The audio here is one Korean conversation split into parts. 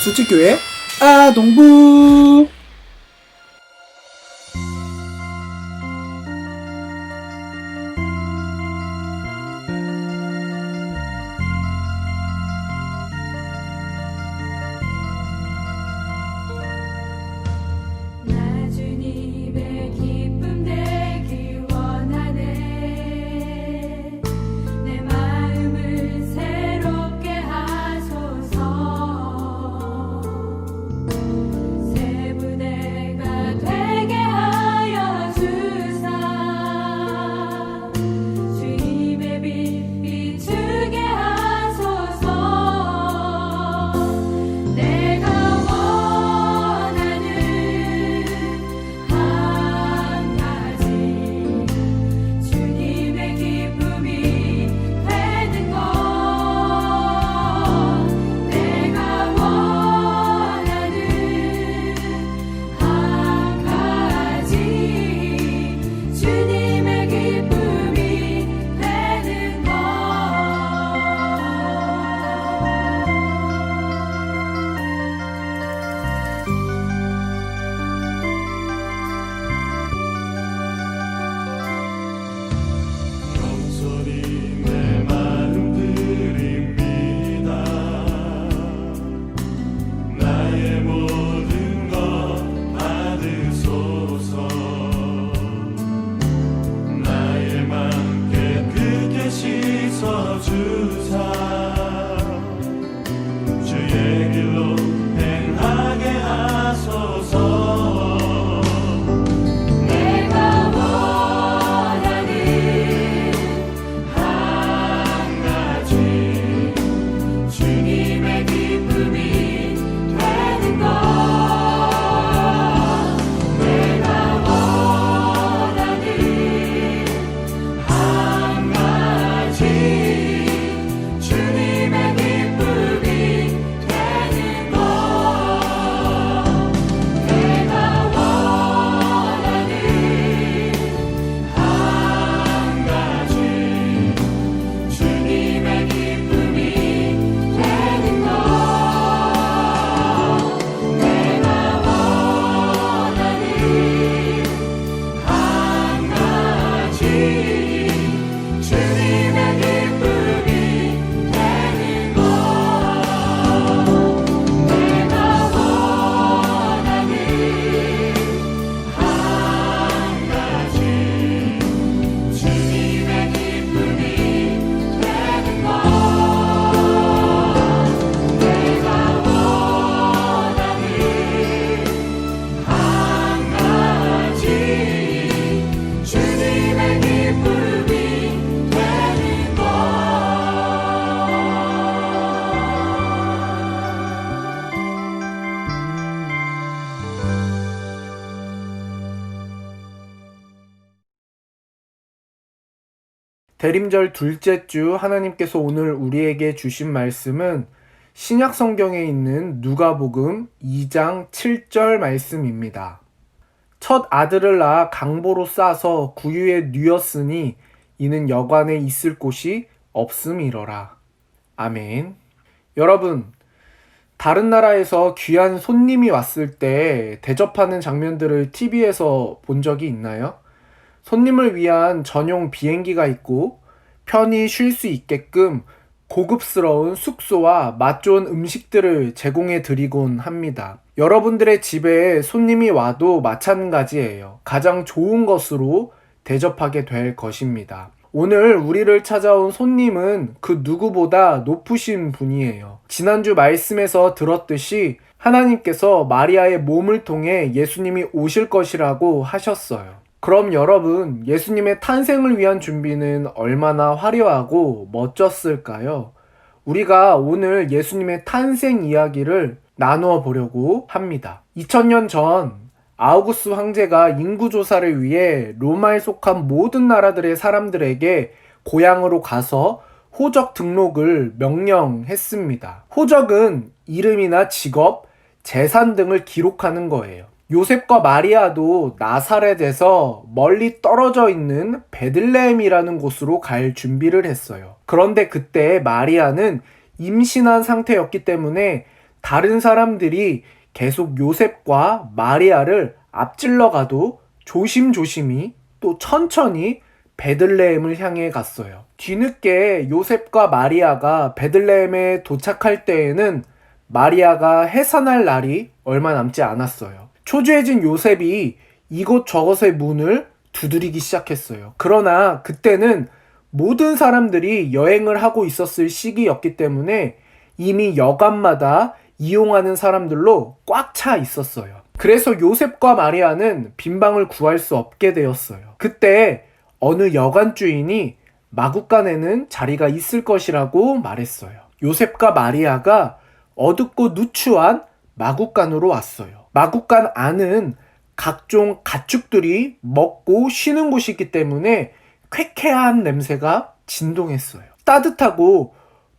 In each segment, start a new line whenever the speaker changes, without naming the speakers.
수지교회 아동부.
주님의 기쁨 되길 원하네. 내 마음을 새롭게 하소서. 새 부대가 되게 하여 주사. 주님의 빛 비추게 하소서. 내가 주의 길로 행하게 하소서. 내가 원하는 한 가지 주님의 기쁨이 되는 것. 내가 원하는 한 가지 주님의 기쁨이 되는 것. 내가 원하는 한 가지 주님의 기쁨이 되는 것. 내가 원하는 한 가지 주님의 기쁨이 되는 것. 내가 원하는 한 가지 주님의 기쁨이 되는 것. 내가 원하는 한 가지 주님의 기쁨이 되는 것.
대림절 둘째 주 하나님께서 오늘 우리에게 주신 말씀은 신약 성경에 있는 누가복음 2장 7절 말씀입니다. 첫 아들을 낳아 강보로 싸서 구유에 뉘었으니 이는 여관에 있을 곳이 없음이러라. 아멘. 여러분, 다른 나라에서 귀한 손님이 왔을 때 대접하는 장면들을 TV에서 본 적이 있나요? 손님을 위한 전용 비행기가 있고 편히 쉴 수 있게끔 고급스러운 숙소와 맛 좋은 음식들을 제공해 드리곤 합니다. 여러분들의 집에 손님이 와도 마찬가지예요. 가장 좋은 것으로 대접하게 될 것입니다. 오늘 우리를 찾아온 손님은 그 누구보다 높으신 분이에요. 지난주 말씀에서 들었듯이 하나님께서 마리아의 몸을 통해 예수님이 오실 것이라고 하셨어요. 그럼 여러분, 예수님의 탄생을 위한 준비는 얼마나 화려하고 멋졌을까요? 우리가 오늘 예수님의 탄생 이야기를 나누어 보려고 합니다. 2000년 전 아우구스 황제가 인구조사를 위해 로마에 속한 모든 나라들의 사람들에게 고향으로 가서 호적 등록을 명령했습니다. 호적은 이름이나 직업, 재산 등을 기록하는 거예요. 요셉과 마리아도 나사렛에서 멀리 떨어져 있는 베들레헴이라는 곳으로 갈 준비를 했어요. 그런데 그때 마리아는 임신한 상태였기 때문에 다른 사람들이 계속 요셉과 마리아를 앞질러 가도 조심조심히 또 천천히 베들레헴을 향해 갔어요. 뒤늦게 요셉과 마리아가 베들레헴에 도착할 때에는 마리아가 해산할 날이 얼마 남지 않았어요. 초조해진 요셉이 이곳저곳의 문을 두드리기 시작했어요. 그러나 그때는 모든 사람들이 여행을 하고 있었을 시기였기 때문에 이미 여관마다 이용하는 사람들로 꽉 차 있었어요. 그래서 요셉과 마리아는 빈방을 구할 수 없게 되었어요. 그때 어느 여관 주인이 마구간에는 자리가 있을 것이라고 말했어요. 요셉과 마리아가 어둡고 누추한 마구간으로 왔어요. 마구간 안은 각종 가축들이 먹고 쉬는 곳이기 때문에 쾌쾌한 냄새가 진동했어요. 따뜻하고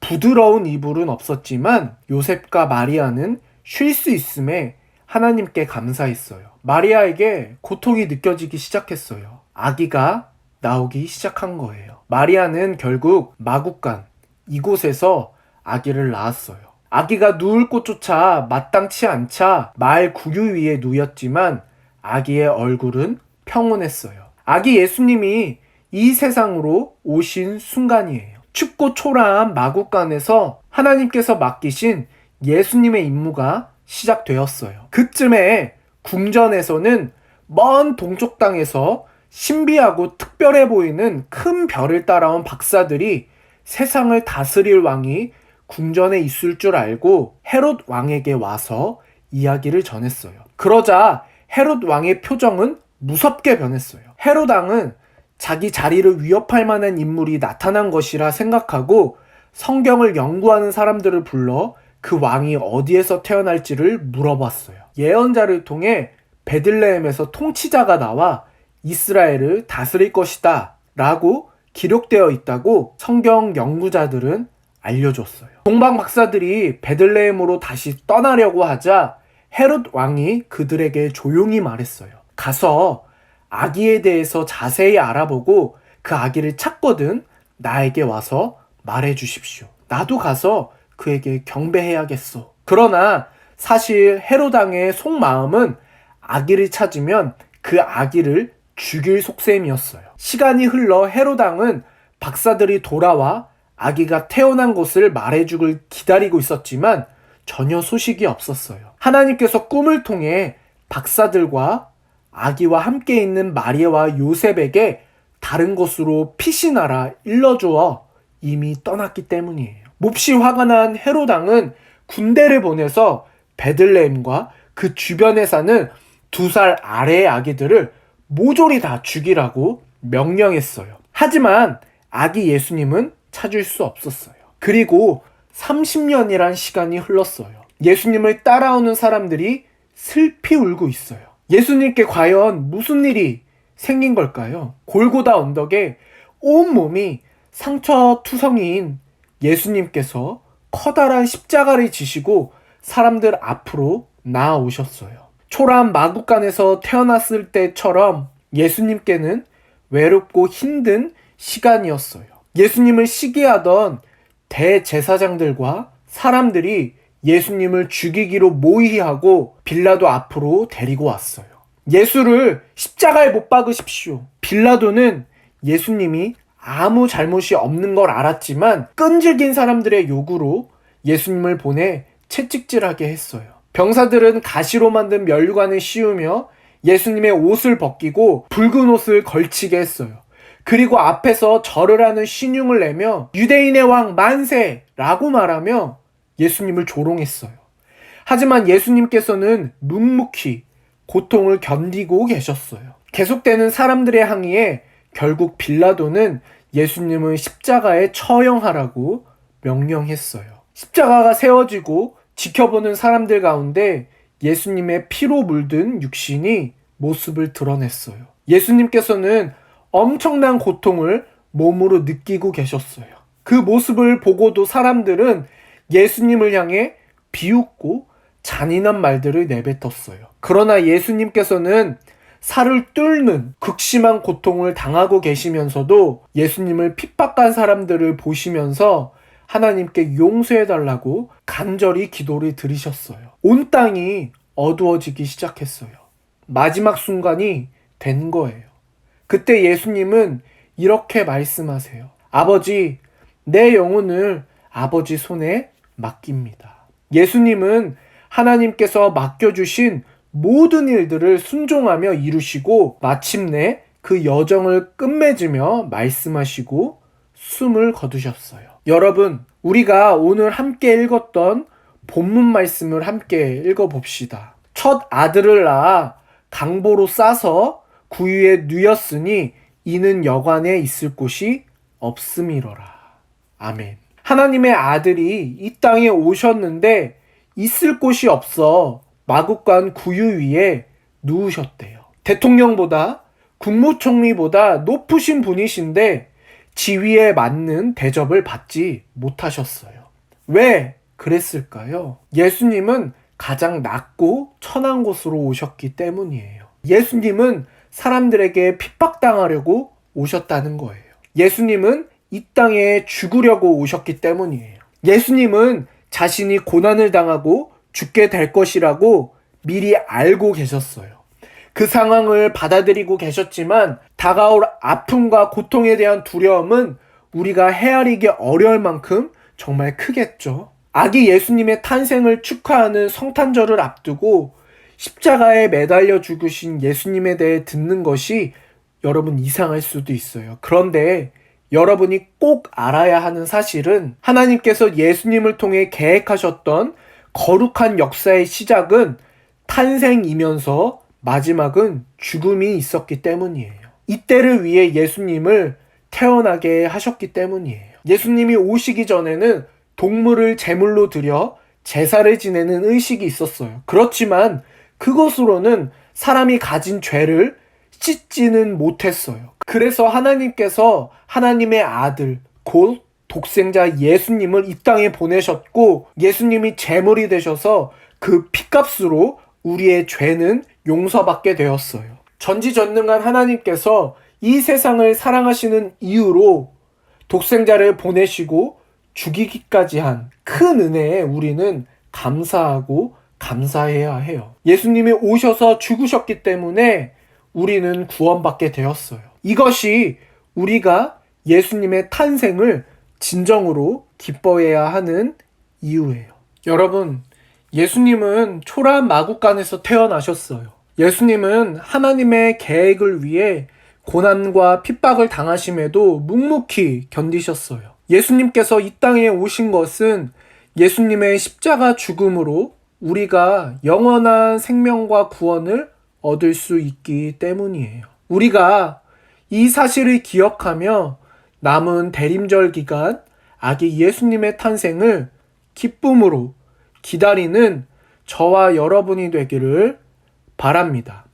부드러운 이불은 없었지만 요셉과 마리아는 쉴 수 있음에 하나님께 감사했어요. 마리아에게 고통이 느껴지기 시작했어요. 아기가 나오기 시작한 거예요. 마리아는 결국 마구간 이곳에서 아기를 낳았어요. 아기가 누울 곳조차 마땅치 않자 말 구유 위에 누웠지만 아기의 얼굴은 평온했어요. 아기 예수님이 이 세상으로 오신 순간이에요. 춥고 초라한 마구간에서 하나님께서 맡기신 예수님의 임무가 시작되었어요. 그쯤에 궁전에서는 먼 동쪽 땅에서 신비하고 특별해 보이는 큰 별을 따라온 박사들이 세상을 다스릴 왕이 궁전에 있을 줄 알고 헤롯 왕에게 와서 이야기를 전했어요. 그러자 헤롯 왕의 표정은 무섭게 변했어요. 헤롯 왕은 자기 자리를 위협할 만한 인물이 나타난 것이라 생각하고 성경을 연구하는 사람들을 불러 그 왕이 어디에서 태어날지를 물어봤어요. 예언자를 통해 베들레헴에서 통치자가 나와 이스라엘을 다스릴 것이다 라고 기록되어 있다고 성경 연구자들은 알려줬어요. 동방 박사들이 베들레헴으로 다시 떠나려고 하자 헤롯 왕이 그들에게 조용히 말했어요. 가서 아기에 대해서 자세히 알아보고 그 아기를 찾거든 나에게 와서 말해 주십시오. 나도 가서 그에게 경배해야겠소. 그러나 사실 헤롯 왕의 속마음은 아기를 찾으면 그 아기를 죽일 속셈이었어요. 시간이 흘러 헤롯 왕은 박사들이 돌아와 아기가 태어난 곳을 말해주길 기다리고 있었지만 전혀 소식이 없었어요. 하나님께서 꿈을 통해 박사들과 아기와 함께 있는 마리아와 요셉에게 다른 곳으로 피신하라 일러주어 이미 떠났기 때문이에요. 몹시 화가 난 헤롯 왕은 군대를 보내서 베들레헴과 그 주변에 사는 2살 아래의 아기들을 모조리 다 죽이라고 명령했어요. 하지만 아기 예수님은 찾을 수 없었어요. 그리고 30년이란 시간이 흘렀어요. 예수님을 따라오는 사람들이 슬피 울고 있어요. 예수님께 과연 무슨 일이 생긴 걸까요? 골고다 언덕에 온몸이 상처투성이인 예수님께서 커다란 십자가를 지시고 사람들 앞으로 나아오셨어요. 초라한 마구간에서 태어났을 때처럼 예수님께는 외롭고 힘든 시간이었어요. 예수님을 시기하던 대제사장들과 사람들이 예수님을 죽이기로 모의하고 빌라도 앞으로 데리고 왔어요. 예수를 십자가에 못 박으십시오. 빌라도는 예수님이 아무 잘못이 없는 걸 알았지만 끈질긴 사람들의 요구로 예수님을 보내 채찍질하게 했어요. 병사들은 가시로 만든 면류관을 씌우며 예수님의 옷을 벗기고 붉은 옷을 걸치게 했어요. 그리고 앞에서 절을 하는 신용을 내며 유대인의 왕 만세라고 말하며 예수님을 조롱했어요. 하지만 예수님께서는 묵묵히 고통을 견디고 계셨어요. 계속되는 사람들의 항의에 결국 빌라도는 예수님을 십자가에 처형하라고 명령했어요. 십자가가 세워지고 지켜보는 사람들 가운데 예수님의 피로 물든 육신이 모습을 드러냈어요. 예수님께서는 엄청난 고통을 몸으로 느끼고 계셨어요. 그 모습을 보고도 사람들은 예수님을 향해 비웃고 잔인한 말들을 내뱉었어요. 그러나 예수님께서는 살을 뚫는 극심한 고통을 당하고 계시면서도 예수님을 핍박한 사람들을 보시면서 하나님께 용서해달라고 간절히 기도를 드리셨어요. 온 땅이 어두워지기 시작했어요. 마지막 순간이 된 거예요. 그때 예수님은 이렇게 말씀하세요. 아버지, 내 영혼을 아버지 손에 맡깁니다. 예수님은 하나님께서 맡겨주신 모든 일들을 순종하며 이루시고 마침내 그 여정을 끝맺으며 말씀하시고 숨을 거두셨어요. 여러분, 우리가 오늘 함께 읽었던 본문 말씀을 함께 읽어봅시다. 첫 아들을 낳아 강보로 싸서 구유에 누였으니 이는 여관에 있을 곳이 없음이로라. 아멘. 하나님의 아들이 이 땅에 오셨는데 있을 곳이 없어 마국간 구유 위에 누우셨대요. 대통령보다 국무총리보다 높으신 분이신데 지위에 맞는 대접을 받지 못하셨어요. 왜 그랬을까요? 예수님은 가장 낮고 천한 곳으로 오셨기 때문이에요. 예수님은 사람들에게 핍박당하려고 오셨다는 거예요. 예수님은 이 땅에 죽으려고 오셨기 때문이에요. 예수님은 자신이 고난을 당하고 죽게 될 것이라고 미리 알고 계셨어요. 그 상황을 받아들이고 계셨지만 다가올 아픔과 고통에 대한 두려움은 우리가 헤아리기 어려울 만큼 정말 크겠죠. 아기 예수님의 탄생을 축하하는 성탄절을 앞두고 십자가에 매달려 죽으신 예수님에 대해 듣는 것이 여러분 이상할 수도 있어요. 그런데 여러분이 꼭 알아야 하는 사실은 하나님께서 예수님을 통해 계획하셨던 거룩한 역사의 시작은 탄생이면서 마지막은 죽음이 있었기 때문이에요. 이때를 위해 예수님을 태어나게 하셨기 때문이에요. 예수님이 오시기 전에는 동물을 제물로 드려 제사를 지내는 의식이 있었어요. 그렇지만 그것으로는 사람이 가진 죄를 씻지는 못했어요. 그래서 하나님께서 하나님의 아들, 곧 독생자 예수님을 이 땅에 보내셨고 예수님이 제물이 되셔서 그 피값으로 우리의 죄는 용서받게 되었어요. 전지전능한 하나님께서 이 세상을 사랑하시는 이유로 독생자를 보내시고 죽이기까지 한 큰 은혜에 우리는 감사하고 감사해야 해요. 예수님이 오셔서 죽으셨기 때문에 우리는 구원받게 되었어요. 이것이 우리가 예수님의 탄생을 진정으로 기뻐해야 하는 이유예요. 여러분, 예수님은 초라한 마국간에서 태어나셨어요. 예수님은 하나님의 계획을 위해 고난과 핍박을 당하심에도 묵묵히 견디셨어요. 예수님께서 이 땅에 오신 것은 예수님의 십자가 죽음으로 우리가 영원한 생명과 구원을 얻을 수 있기 때문이에요. 우리가 이 사실을 기억하며 남은 대림절 기간 아기 예수님의 탄생을 기쁨으로 기다리는 저와 여러분이 되기를 바랍니다.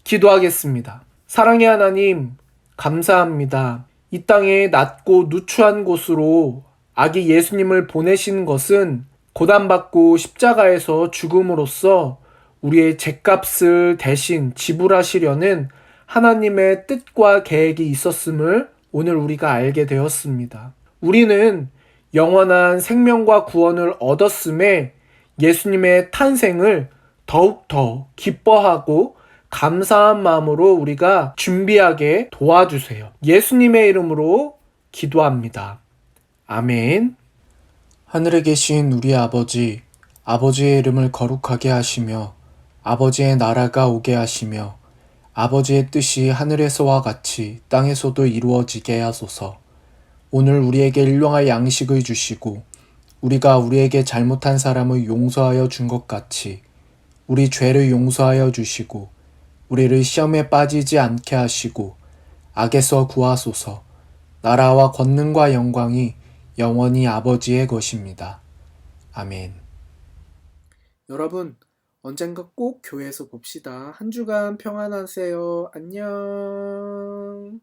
기도하겠습니다. 사랑의 하나님, 감사합니다. 이 땅에 낮고 누추한 곳으로 아기 예수님을 보내신 것은 고난받고 십자가에서 죽음으로써 우리의 죗값을 대신 지불하시려는 하나님의 뜻과 계획이 있었음을 오늘 우리가 알게 되었습니다. 우리는 영원한 생명과 구원을 얻었음에 예수님의 탄생을 더욱더 기뻐하고 감사한 마음으로 우리가 준비하게 도와주세요. 예수님의 이름으로 기도합니다. 아멘. 하늘에 계신 우리 아버지, 아버지의 이름을 거룩하게 하시며 아버지의 나라가 오게 하시며 아버지의 뜻이 하늘에서와 같이 땅에서도 이루어지게 하소서. 오늘 우리에게 일용할 양식을 주시고 우리가 우리에게 잘못한 사람을 용서하여 준 것 같이 우리 죄를 용서하여 주시고 우리를 시험에 빠지지 않게 하시고 악에서 구하소서. 나라와 권능과 영광이 영원히 아버지의 것입니다. 아멘. 여러분, 언젠가 꼭 교회에서 봅시다. 한 주간 평안하세요. 안녕.